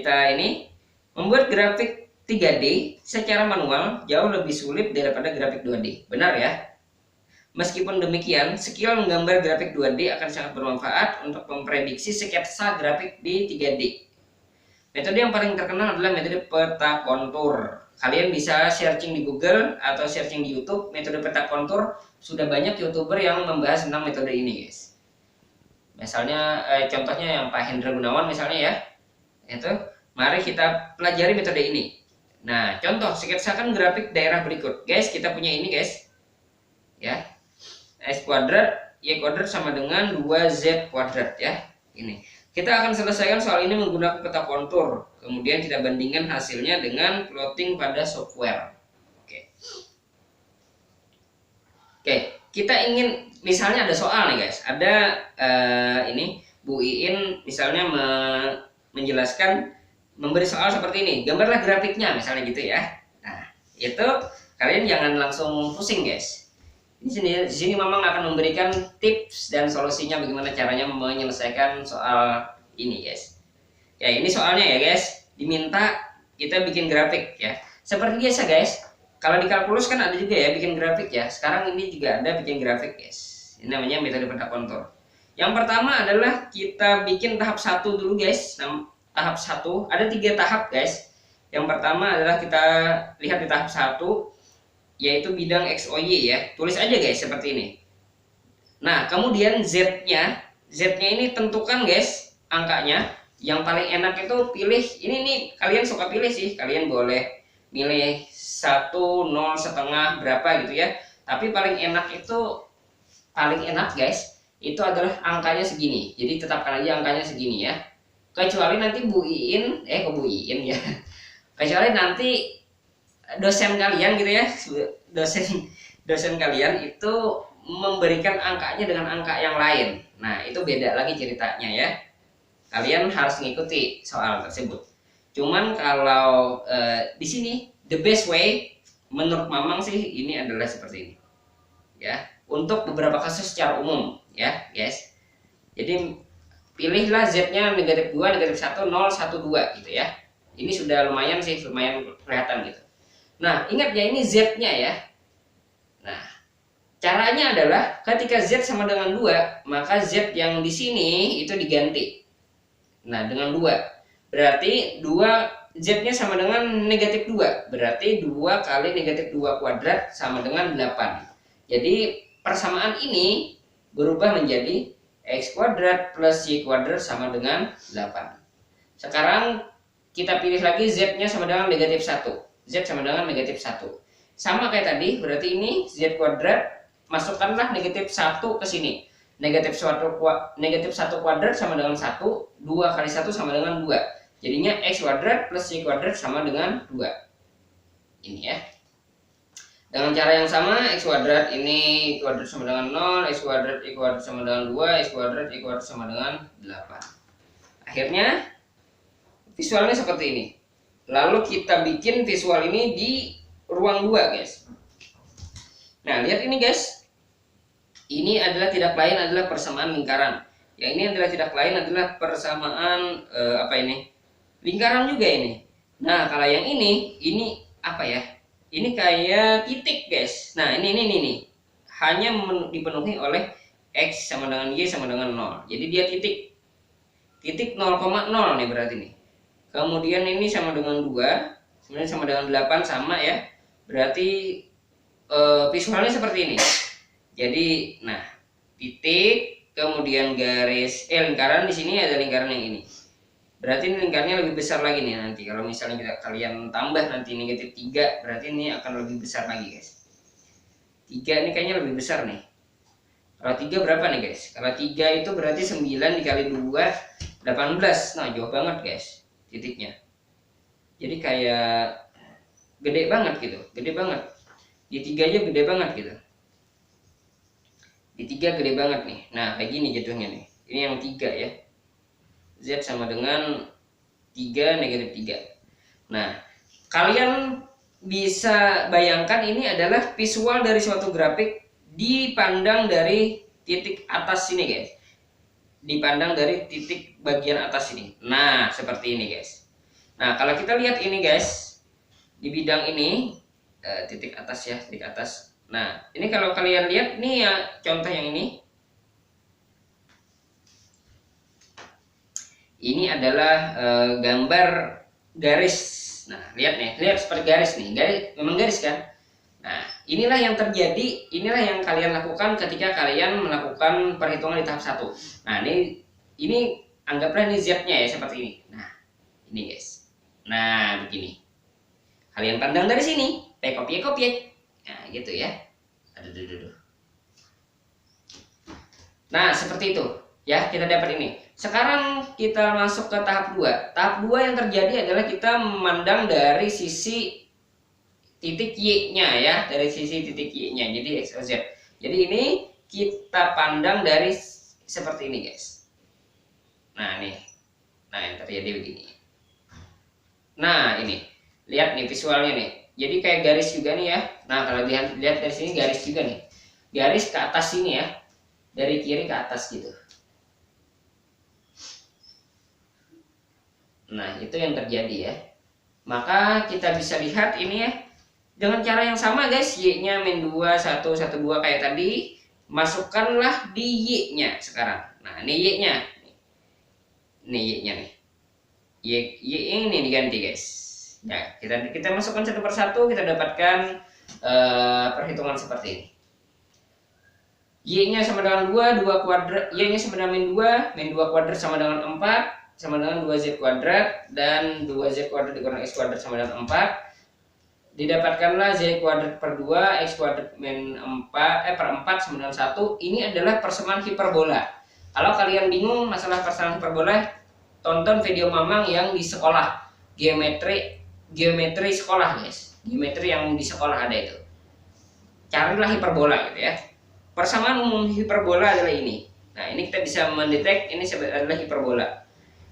kita ini membuat grafik 3D secara manual jauh lebih sulit daripada grafik 2D. Benar ya? Meskipun demikian, skill menggambar grafik 2D akan sangat bermanfaat untuk memprediksi sketsa grafik di 3D. Metode yang paling terkenal adalah metode peta kontur. Kalian bisa searching di Google atau searching di YouTube metode peta kontur. Sudah banyak YouTuber yang membahas tentang metode ini, guys. Misalnya contohnya yang Pak Hendra Gunawan misalnya ya. Itu, mari kita pelajari metode ini. Nah, contoh sketsakan grafik daerah berikut. Guys, kita punya ini, guys. Ya. X kuadrat Y kuadrat sama dengan 2Z kuadrat ya. Ini. Kita akan selesaikan soal ini menggunakan peta kontur. Kemudian kita bandingkan hasilnya dengan plotting pada software. Oke, kita ingin misalnya ada soal nih guys. Ada ini Bu Iin misalnya menjelaskan memberi soal seperti ini. Gambarlah grafiknya misalnya gitu ya. Nah, itu kalian jangan langsung pusing guys. Di sini Mamang akan memberikan tips dan solusinya bagaimana caranya menyelesaikan soal ini guys. Ya ini soalnya ya guys, diminta kita bikin grafik ya. Seperti biasa guys, kalau di kalkulus kan ada juga ya bikin grafik ya. Sekarang ini juga ada bikin grafik guys. Ini namanya metode peta kontur. Yang pertama adalah kita bikin tahap 1 dulu guys. Tahap 1 ada 3 tahap guys. Yang pertama adalah kita lihat di tahap 1, yaitu bidang XOY ya. Tulis aja guys seperti ini. Nah, kemudian Z-nya ini tentukan guys angkanya. Yang paling enak itu pilih ini nih, kalian suka pilih sih. Kalian boleh milih 1, 0, setengah berapa gitu ya. Tapi paling enak guys, itu adalah angkanya segini. Jadi tetapkan aja angkanya segini ya. Kecuali nanti Bu Iin ya. Kecuali nanti dosen kalian gitu ya, dosen kalian itu memberikan angkanya dengan angka yang lain. Nah itu beda lagi ceritanya ya. Kalian harus mengikuti soal tersebut. Cuman kalau di sini the best way menurut Mamang sih ini adalah seperti ini ya. Untuk beberapa kasus secara umum ya guys. Jadi pilihlah Z-nya -2, -1, 0, 1, 2 gitu ya. Ini sudah lumayan sih, lumayan kelihatan gitu. Nah, ingat ya ini Z-nya ya. Nah, caranya adalah ketika Z sama dengan 2, maka Z yang di sini itu diganti. Nah, dengan 2. Berarti 2 Z-nya sama dengan -2. Berarti 2 kali -2 kuadrat sama dengan 8. Jadi, persamaan ini berubah menjadi X kuadrat plus Y kuadrat sama dengan 8. Sekarang kita pilih lagi Z-nya sama dengan -1. Z sama dengan -1. Sama kayak tadi, berarti ini Z kuadrat, masukkanlah -1 ke sini. -1 kuadrat sama dengan 1, 2 kali 1 sama dengan 2. Jadinya X kuadrat plus Y kuadrat sama dengan 2. Ini ya. Dengan cara yang sama, X kuadrat ini kuadrat sama dengan 0, X kuadrat Y kuadrat sama dengan 2, X kuadrat Y kuadrat sama dengan 8. Akhirnya, visualnya seperti ini. Lalu kita bikin visual ini di ruang 2 guys. Nah lihat ini guys. Ini adalah tidak lain adalah persamaan lingkaran. Yang ini adalah tidak lain adalah persamaan lingkaran juga ini. Nah kalau yang ini apa ya? Ini kayak titik guys. Nah ini hanya dipenuhi oleh X sama dengan Y sama dengan 0. Jadi dia titik 0,0 nih berarti nih. Kemudian ini sama dengan 2, kemudian sama dengan 8 sama ya. Berarti visualnya seperti ini. Jadi, nah, titik, kemudian garis lingkaran di sini ada lingkaran yang ini. Berarti ini lingkarannya lebih besar lagi nih nanti. Kalau misalnya kalian tambah nanti -3, berarti ini akan lebih besar lagi, guys. 3 ini kayaknya lebih besar nih. Kalau 3 berapa nih, guys? Kalau 3 itu berarti 9 dikali 2 18. Nah, jauh banget, guys. Titiknya. Jadi kayak gede banget gitu, gede banget. Di 3 aja gede banget gitu. Di 3 gede banget nih. Nah, kayak gini jatuhnya nih. Ini yang 3 ya. Z sama dengan 3 -3. Nah, kalian bisa bayangkan ini adalah visual dari suatu grafik dipandang dari titik atas sini, guys. Dipandang dari titik bagian atas ini. Nah, seperti ini, guys. Nah, kalau kita lihat ini guys, di bidang ini titik atas ya, titik atas. Nah, ini kalau kalian lihat nih ya, contoh yang ini adalah gambar garis. Nah, lihat nih, lihat seperti garis nih, garis memang garis kan. Nah, inilah yang terjadi, inilah yang kalian lakukan ketika kalian melakukan perhitungan di tahap 1. Nah, ini anggaplah ini Z-nya ya seperti ini. Nah, ini guys. Nah, begini. Kalian pandang dari sini, kopi. Nah, gitu ya. Aduh. Nah, seperti itu. Ya, kita dapat ini. Sekarang kita masuk ke tahap 2. Tahap 2 yang terjadi adalah kita memandang dari sisi titik Y-nya ya, dari sisi titik Y-nya. Jadi X, Y, Z. Jadi ini kita pandang dari seperti ini, guys. Nah, nih. Nah, yang terjadi begini. Nah, ini. Lihat nih visualnya nih. Jadi kayak garis juga nih ya. Nah, kalau lihat dari sini garis juga nih. Garis ke atas sini ya. Dari kiri ke atas gitu. Nah, itu yang terjadi ya. Maka kita bisa lihat ini ya. Dengan cara yang sama guys, Y-nya min 2, 1, 1, 2 kayak tadi. Masukkanlah di Y-nya sekarang. Nah, ini Y-nya. Ini Y-nya nih. Y ini diganti guys. Nah, kita masukkan satu persatu, kita dapatkan perhitungan seperti ini. Y-nya sama dengan 2, 2 kuadrat, Y-nya sama dengan min 2 kuadrat sama dengan 4, sama dengan 2Z kuadrat, dan 2Z kuadrat dikurang X kuadrat sama dengan 4. Didapatkanlah Z kuadrat per 2, X kuadrat min 4, per 4 sama dengan 1. Ini adalah persamaan hiperbola. Kalau kalian bingung masalah persamaan hiperbola, tonton video Mamang yang di sekolah. Geometri sekolah guys. Geometri yang di sekolah ada itu. Carilah hiperbola gitu ya. Persamaan umum hiperbola adalah ini. Nah, ini kita bisa mendetek ini adalah hiperbola.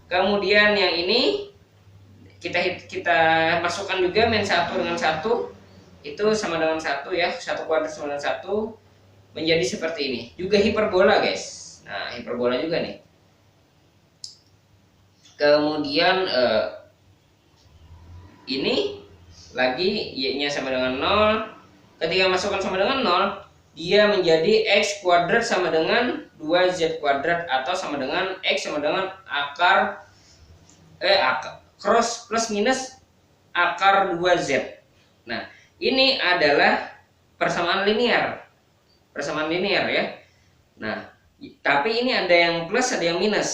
Kemudian yang ini kita masukkan juga min 1 dengan 1 itu sama dengan 1 ya, 1 kuadrat sama dengan 1 menjadi seperti ini. Juga hiperbola guys. Nah, hiperbola juga nih. Kemudian ini lagi Y-nya sama dengan 0. Ketika masukkan sama dengan 0, dia menjadi X kuadrat sama dengan 2Z kuadrat, atau sama dengan X sama dengan akar cross plus minus akar 2Z. Nah, ini adalah persamaan linear. Persamaan linear ya. Nah, tapi ini ada yang plus, ada yang minus.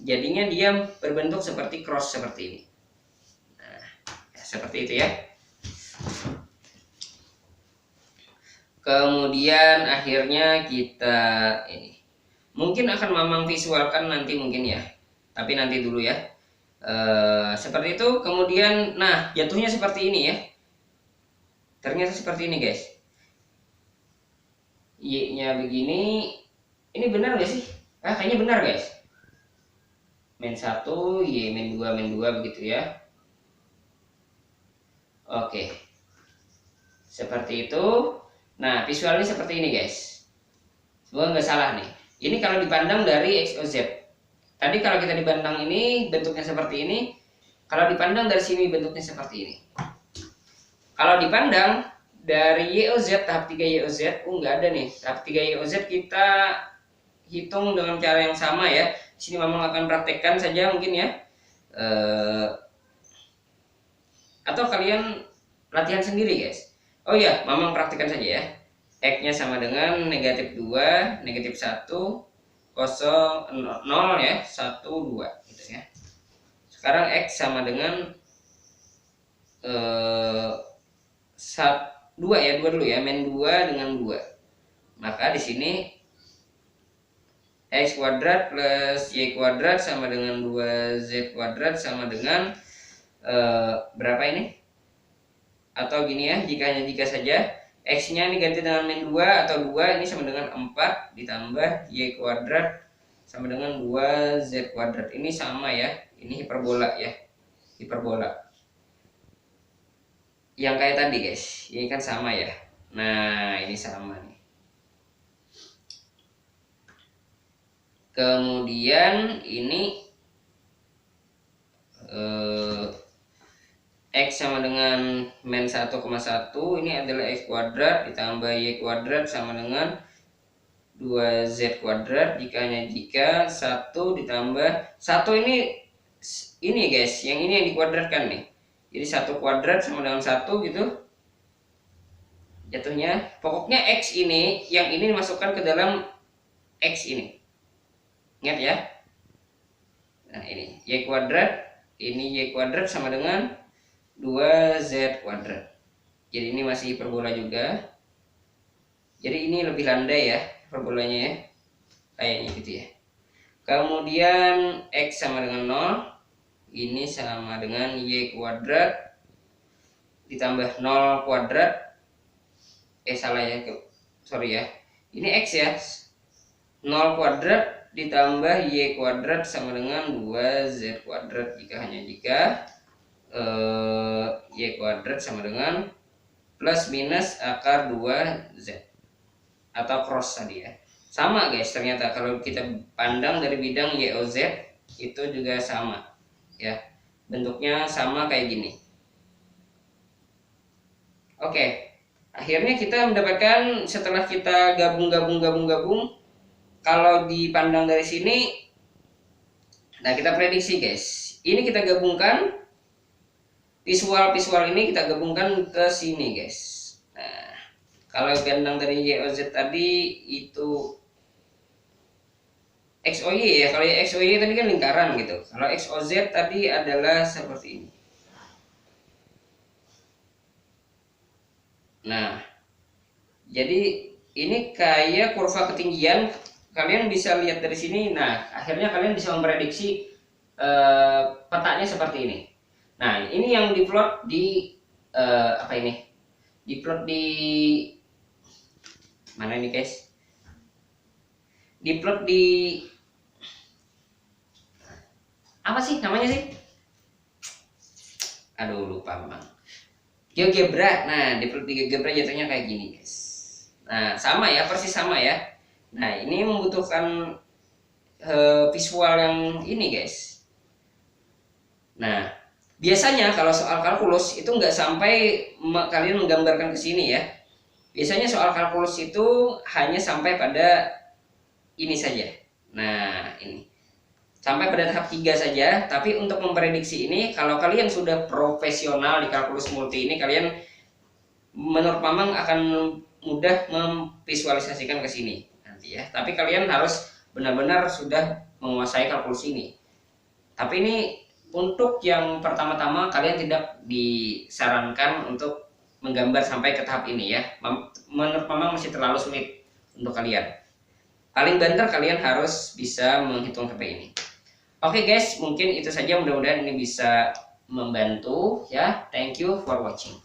Jadinya dia berbentuk seperti cross seperti ini. Nah, seperti itu ya. Kemudian akhirnya kita ini. Mungkin akan Mamang visualkan nanti mungkin ya. Tapi nanti dulu ya. Seperti itu. Kemudian nah, jatuhnya seperti ini ya. Ternyata seperti ini guys. Y-nya begini. Ini benar gak sih? Kayaknya benar guys. Min 1, Y min 2 begitu ya. Oke. Seperti itu. Nah, visualnya seperti ini guys. Semoga nggak salah nih. Ini kalau dipandang dari X, Y, Z. Tadi kalau kita dipandang ini bentuknya seperti ini. Kalau dipandang dari sini bentuknya seperti ini. Kalau dipandang dari Y, O, Z, tahap 3 Y, O, Z, nggak ada nih. Tahap 3 Y, O, Z kita hitung dengan cara yang sama ya. Di sini Mamang akan praktekkan saja mungkin ya. Atau kalian latihan sendiri guys. Oh iya, Mamang praktekkan saja ya. X-nya sama dengan negatif 2, negatif 1, 0, 0 ya, 1, 2 gitu ya. Sekarang X sama dengan 2 ya, 2 dulu ya, min 2 dengan 2. Maka di sini X kuadrat plus Y kuadrat sama dengan 2Z kuadrat sama dengan berapa ini? Atau gini ya, jika saja X-nya ini ganti dengan min 2 atau 2, ini sama dengan 4 ditambah Y kuadrat sama dengan 2Z kuadrat. Ini sama ya, ini hiperbola ya, hiperbola yang kayak tadi guys, ini kan sama ya. Nah, ini sama nih. Kemudian ini X sama dengan min 1,1, ini adalah X kuadrat ditambah Y kuadrat sama dengan 2Z kuadrat jika 1 ditambah 1 ini guys, yang ini yang dikuadratkan nih. Jadi 1 kuadrat sama dengan 1 gitu jatuhnya. Pokoknya X ini, yang ini dimasukkan ke dalam X ini. Ingat ya. Nah ini Y kuadrat, ini Y kuadrat sama dengan 2Z kuadrat. Jadi ini masih hiperbola juga. Jadi ini lebih landai ya hiperbolanya ya. Kayaknya gitu ya. Kemudian X sama dengan 0. Ini sama dengan Y kuadrat ditambah 0 kuadrat. Salah ya. Sorry ya. Ini X ya. 0 kuadrat ditambah Y kuadrat sama dengan 2Z kuadrat jika Y kuadrat sama dengan plus minus akar 2Z atau cross tadi ya. Sama guys, ternyata kalau kita pandang dari bidang YOZ itu juga sama ya, bentuknya sama kayak gini. Oke, akhirnya kita mendapatkan setelah kita gabung, kalau dipandang dari sini, nah kita prediksi guys, ini kita gabungkan visual ini kita gabungkan ke sini guys. Nah kalau pandang dari YOZ tadi itu XOY ya, kalau XOY tadi kan lingkaran gitu. Kalau XOZ tadi adalah seperti ini. Nah, jadi ini kayak kurva ketinggian. Kalian bisa lihat dari sini. Nah, akhirnya kalian bisa memprediksi petanya seperti ini. Nah, ini yang diplot di apa ini? Diplot di mana ini guys? Diplot di apa sih namanya sih? Aduh lupa memang. GeoGebra. Nah di GeoGebra jatuhnya kayak gini guys. Nah sama ya, persis sama ya. Nah ini membutuhkan visual yang ini guys. Nah biasanya kalau soal kalkulus itu nggak sampai kalian menggambarkan ke sini ya. Biasanya soal kalkulus itu hanya sampai pada ini saja. Nah ini sampai pada tahap 3 saja. Tapi untuk memprediksi ini, kalau kalian sudah profesional di kalkulus multi ini, kalian menurut Mamang akan mudah memvisualisasikan ke sini nanti ya. Tapi kalian harus benar-benar sudah menguasai kalkulus ini. Tapi ini untuk yang pertama-tama kalian tidak disarankan untuk menggambar sampai ke tahap ini ya. Menurut Mamang masih terlalu sulit untuk kalian. Paling banter kalian harus bisa menghitung sampai ini. Oke guys, mungkin itu saja, mudah-mudahan ini bisa membantu ya. Thank you for watching.